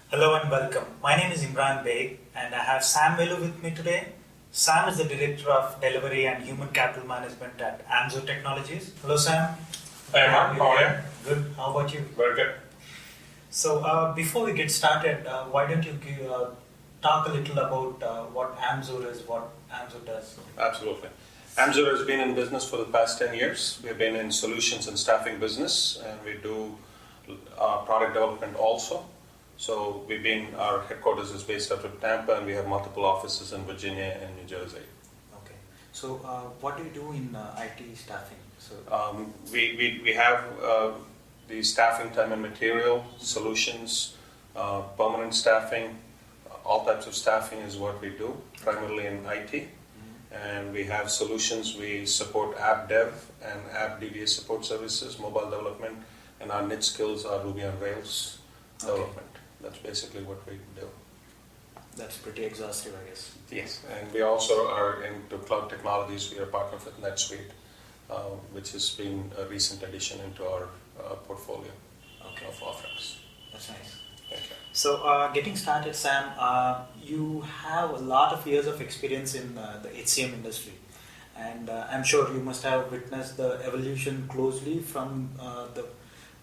Hello and welcome. My name is Imran Baig and I have Sam Velu with me today. Sam is the Director of Delivery and Human Capital Management at Amzur Technologies. Hello Sam. Hi Imran, how are you? Good. How about you? Very good. So before we get started, why don't you talk a little about what Amzur is, what Amzur does? Absolutely. Amzur has been in business for the past 10 years. We've been in solutions and staffing business, and we do product development also. So our headquarters is based out of Tampa, and we have multiple offices in Virginia and New Jersey. Okay. So what do you do in IT staffing? We have the staffing, time and material, solutions, permanent staffing, all types of staffing is what we do, primarily in IT. And we have solutions. We support app dev and app DBA support services, mobile development, and our niche skills are Ruby on Rails development. That's basically what we do. That's pretty exhaustive, I guess. Yes, and we also are into cloud technologies. We are partnered with NetSuite, which has been a recent addition into our portfolio of offerings. That's nice. Thank you. So, getting started, Sam, you have a lot of years of experience in the HCM industry, and I'm sure you must have witnessed the evolution closely from the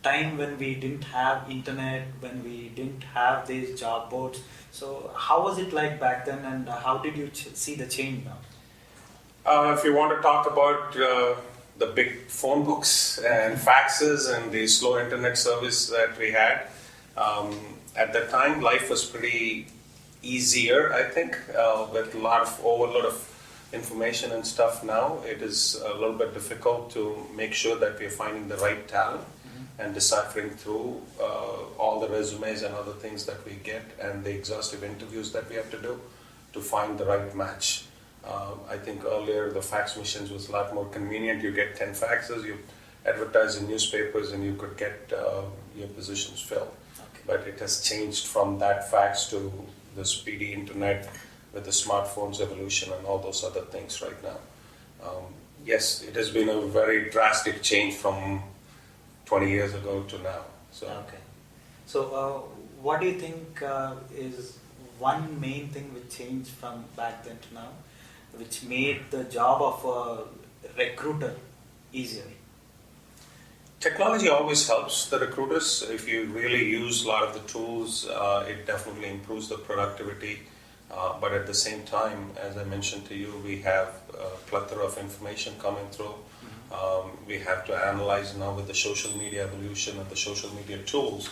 time when we didn't have internet, when we didn't have these job boards. So, how was it like back then, and how did you see the change now? If you want to talk about the big phone books and faxes and the slow internet service that we had, at that time, life was pretty easier, I think, with a lot of overload of information and stuff. Now it is a little bit difficult to make sure that we are finding the right talent and deciphering through all the resumes and other things that we get and the exhaustive interviews that we have to do to find the right match. I think earlier the fax machines was a lot more convenient. You get 10 faxes, you advertise in newspapers, and you could get your positions filled. But it has changed from that fax to the speedy internet with the smartphones evolution and all those other things right now. Yes, it has been a very drastic change from 20 years ago to now. So what do you think is one main thing which changed from back then to now, which made the job of a recruiter easier? Technology always helps the recruiters. If you really use a lot of the tools, it definitely improves the productivity. But at the same time, as I mentioned to you, we have a plethora of information coming through. We have to analyze now with the social media evolution and the social media tools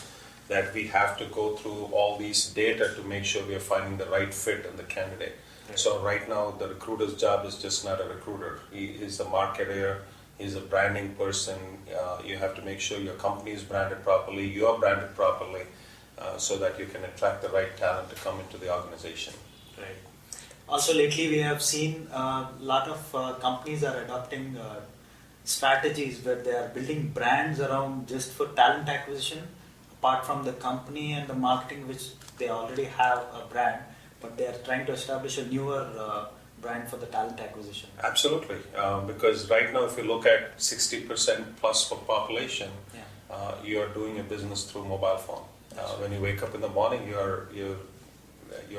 that we have to go through all these data to make sure we are finding the right fit in the candidate. Right. So right now, the recruiter's job is just not a recruiter. He is a marketer. He's a branding person. You have to make sure your company is branded properly, you are branded properly, so that you can attract the right talent to come into the organization. Right. Also, lately we have seen a lot of companies are adopting strategies where they are building brands around just for talent acquisition, apart from the company and the marketing, which they already have a brand, but they are trying to establish a newer brand for the talent acquisition. Absolutely, because right now if you look at 60% plus of population, you are doing a business through mobile phone. When you wake up in the morning, you are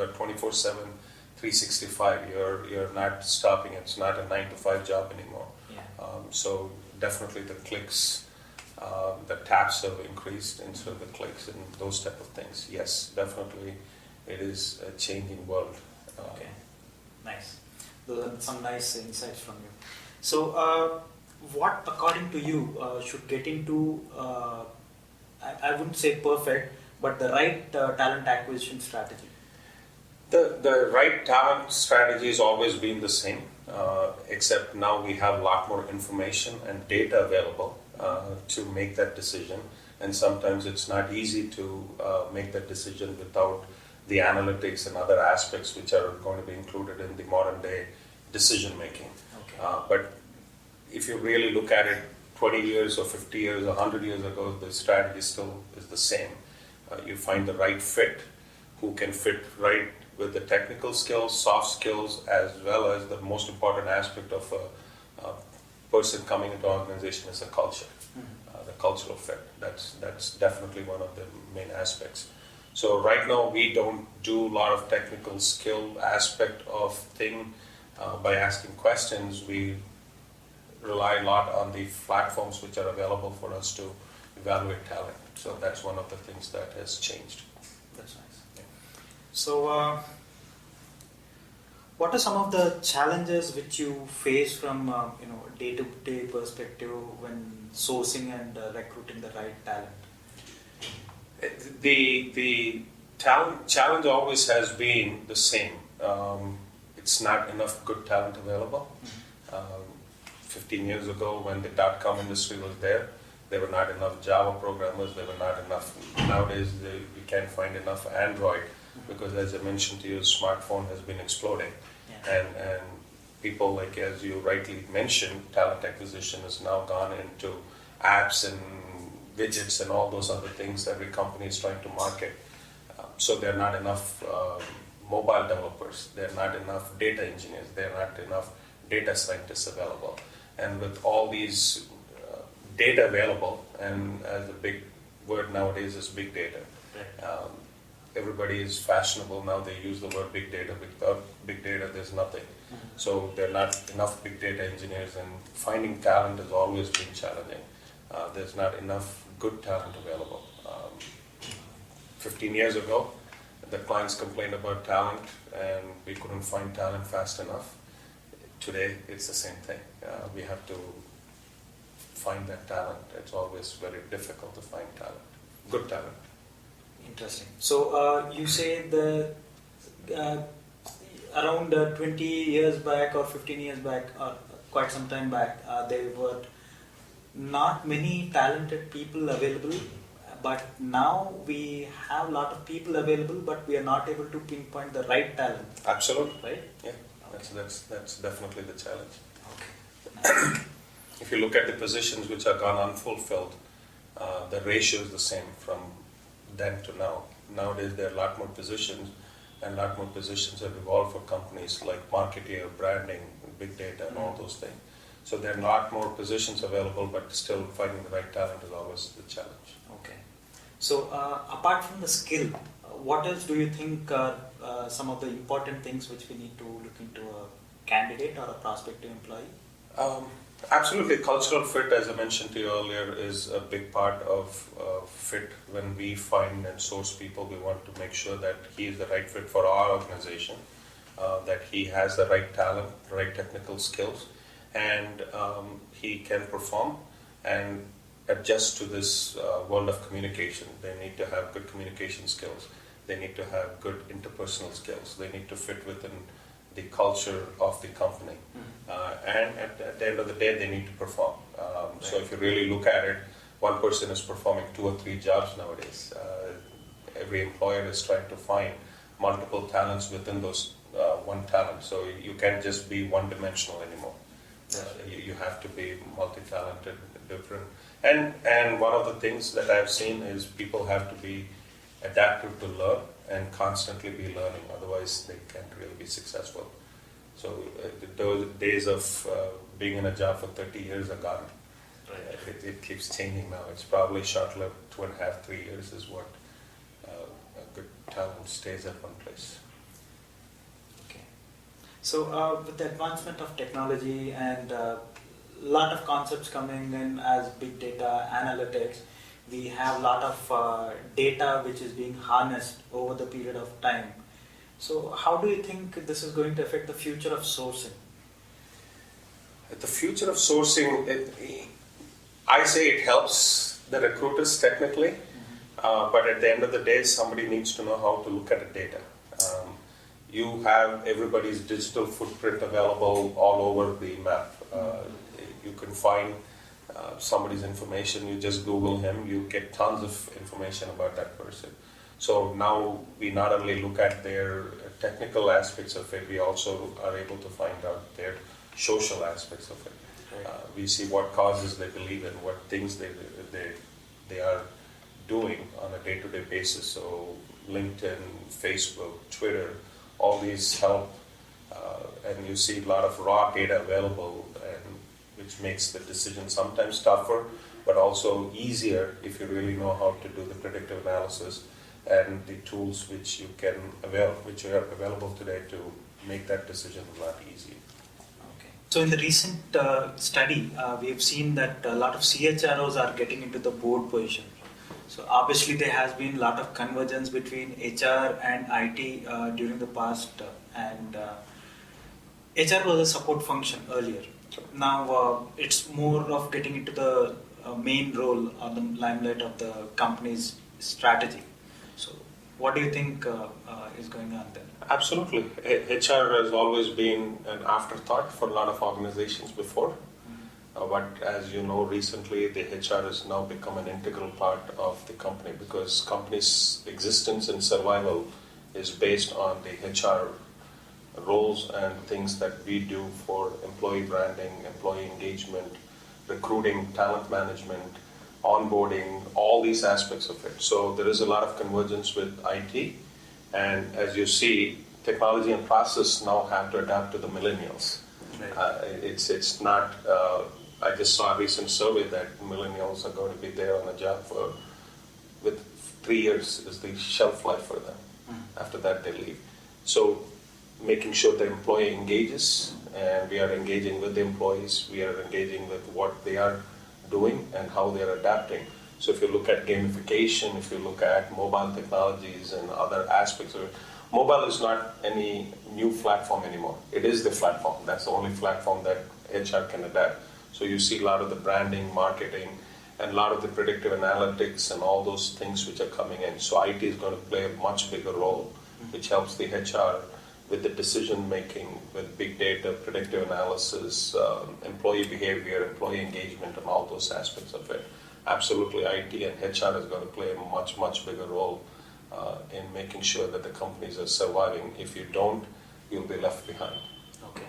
24/7, 365. You're not stopping. It's not a 9 to 5 job anymore. So definitely the clicks, the taps have increased instead of the clicks and those type of things. Yes, definitely, it is a changing world. Okay, nice. Those are some nice insights from you. So, what, according to you, should get into, I wouldn't say perfect, but the right talent acquisition strategy? The right talent strategy has always been the same, except now we have a lot more information and data available to make that decision. And sometimes it's not easy to make that decision without the analytics and other aspects which are going to be included in the modern day decision making. But if you really look at it 20 years or 50 years or 100 years ago, the strategy still is the same. You find the right fit, who can fit right with the technical skills, soft skills, as well as the most important aspect of a person coming into an organization is the culture, the cultural fit. That's definitely one of the main aspects. So right now we don't do a lot of technical skill aspect of thing by asking questions. We rely a lot on the platforms which are available for us to evaluate talent. So that's one of the things that has changed. That's nice. Yeah. So, what are some of the challenges which you face from day-to-day perspective when sourcing and recruiting the right talent? The challenge always has been the same. It's not enough good talent available. 15 years ago, when the dot-com industry was there were not enough Java programmers, there were not enough. Nowadays, we can't find enough Android because, as I mentioned to you, smartphone has been exploding. Yeah. And people, like as you rightly mentioned, talent acquisition has now gone into apps and widgets and all those other things every company is trying to market. So there are not enough mobile developers, there are not enough data engineers, there are not enough data scientists available. And with all these data available, and as a big word nowadays is big data. Everybody is fashionable now, they use the word big data. Without big data, there's nothing. So there are not enough big data engineers, and finding talent has always been challenging. There's not enough good talent available. 15 years ago, the clients complained about talent, and we couldn't find talent fast enough. Today, it's the same thing. We have to find that talent. It's always very difficult to find talent, good talent. Interesting. So you say the around 20 years back or 15 years back or quite some time back, there were not many talented people available, but now we have a lot of people available, but we are not able to pinpoint the right talent. Absolutely. Right? Yeah, that's definitely the challenge. Okay. If you look at the positions which are gone unfulfilled, the ratio is the same from then to now. Nowadays there are a lot more positions, and a lot more positions have evolved for companies like marketing, branding, big data, and all those things. So there are a lot more positions available, but still finding the right talent is always the challenge. Okay. So apart from the skill, what else do you think are some of the important things which we need to look into a candidate or a prospective employee? Absolutely, cultural fit, as I mentioned to you earlier, is a big part of fit. When we find and source people, we want to make sure that he is the right fit for our organization, that he has the right talent, right technical skills, and he can perform and adjust to this world of communication. They need to have good communication skills. They need to have good interpersonal skills. They need to fit within the culture of the company. And at the end of the day, they need to perform. So if you really look at it, one person is performing 2 or 3 jobs nowadays. Every employer is trying to find multiple talents within those one talent. So you can't just be one-dimensional anymore. You have to be multi-talented, different. And one of the things that I've seen is people have to be adaptive to learn and constantly be learning. Otherwise, they can't really be successful. So those days of being in a job for 30 years are gone. Right. It keeps changing now. It's probably short-lived. 2.5, 3 years is what a good talent stays at one place. Okay. So with the advancement of technology and a lot of concepts coming in as big data, analytics, we have a lot of data which is being harnessed over the period of time. So how do you think this is going to affect the future of sourcing? The future of sourcing, I say it helps the recruiters technically, but at the end of the day, somebody needs to know how to look at the data. You have everybody's digital footprint available all over the map. You can find somebody's information, you just Google him, you get tons of information about that person. So now we not only look at their technical aspects of it, we also are able to find out their social aspects of it. We see what causes they believe in, what things they are doing on a day-to-day basis. So LinkedIn, Facebook, Twitter, all these help, and you see a lot of raw data available, and which makes the decision sometimes tougher, but also easier if you really know how to do the predictive analysis and the tools which you are available today to make that decision a lot easier. Okay. So in the recent study, we have seen that a lot of CHROs are getting into the board position. So obviously there has been a lot of convergence between HR and IT during the past, and HR was a support function earlier. Now it's more of getting into the main role or the limelight of the company's strategy. So what do you think is going on there? Absolutely. HR has always been an afterthought for a lot of organizations before. But as you know, recently the HR has now become an integral part of the company because company's existence and survival is based on the HR roles and things that we do for employee branding, employee engagement, recruiting, talent management, onboarding, all these aspects of it. So there is a lot of convergence with IT, and as you see, technology and process now have to adapt to the millennials. Right. It's not. I just saw a recent survey that millennials are going to be there on a job with 3 years is the shelf life for them. After that, they leave. So making sure the employee engages, and we are engaging with the employees, we are engaging with what they are doing and how they are adapting. So if you look at gamification, if you look at mobile technologies and other aspects of it, mobile is not any new platform anymore. It is the platform. That's the only platform that HR can adapt. So you see a lot of the branding, marketing, and a lot of the predictive analytics and all those things which are coming in. So IT is going to play a much bigger role, which helps the HR with the decision making, with big data, predictive analysis, employee behavior, employee engagement, and all those aspects of it. Absolutely, IT and HR is going to play a much, much bigger role in making sure that the companies are surviving. If you don't, you'll be left behind. Okay.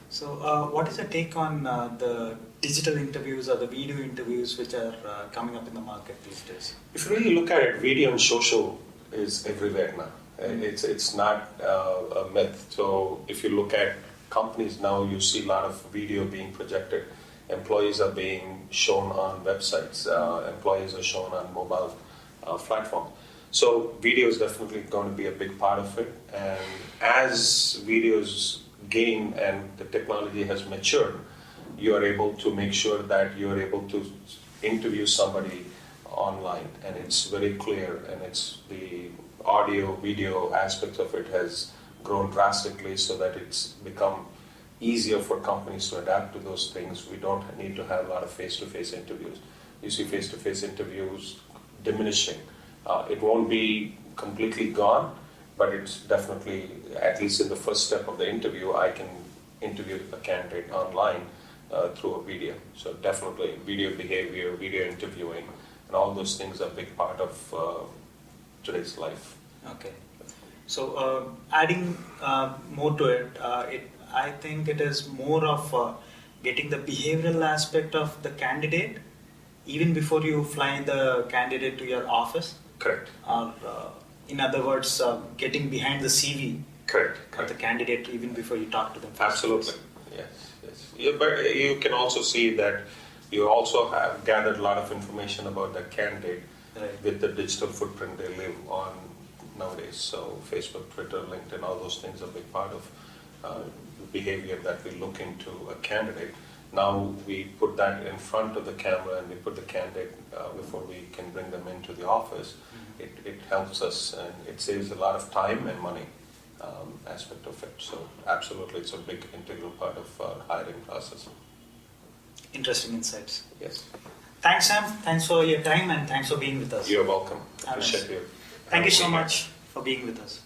So what is your take on the digital interviews or the video interviews which are coming up in the market these days? If you really look at it, video and social is everywhere now. It's not a myth. So if you look at companies now, you see a lot of video being projected. Employees are being shown on websites. Employees are shown on mobile platforms. So video is definitely going to be a big part of it. And as videos gain and the technology has matured, you are able to make sure that you are able to interview somebody online, and it's very clear, and it's the audio, video aspect of it has grown drastically so that it's become easier for companies to adapt to those things. We don't need to have a lot of face-to-face interviews. You see face-to-face interviews diminishing. It won't be completely gone, but it's definitely, at least in the first step of the interview, I can interview a candidate online through a video. So definitely video behavior, video interviewing, and all those things are a big part of today's life. Okay. So adding more to it, I think it is more of getting the behavioral aspect of the candidate even before you fly the candidate to your office. Correct. Or in other words, getting behind the CV Correct. of the candidate even before you talk to them. Absolutely. Yes. Yeah, but you can also see that you also have gathered a lot of information about the candidate with the digital footprint they live on nowadays. So Facebook, Twitter, LinkedIn, all those things are a big part of behavior that we look into a candidate. Now we put that in front of the camera and we put the candidate before we can bring them into the office. It helps us and it saves a lot of time and money aspect of it. So absolutely, it's a big integral part of our hiring process. Interesting insights. Yes. Thanks, Sam. Thanks for your time and thanks for being with us. You're welcome. Appreciate you. Thank you so much for being with us.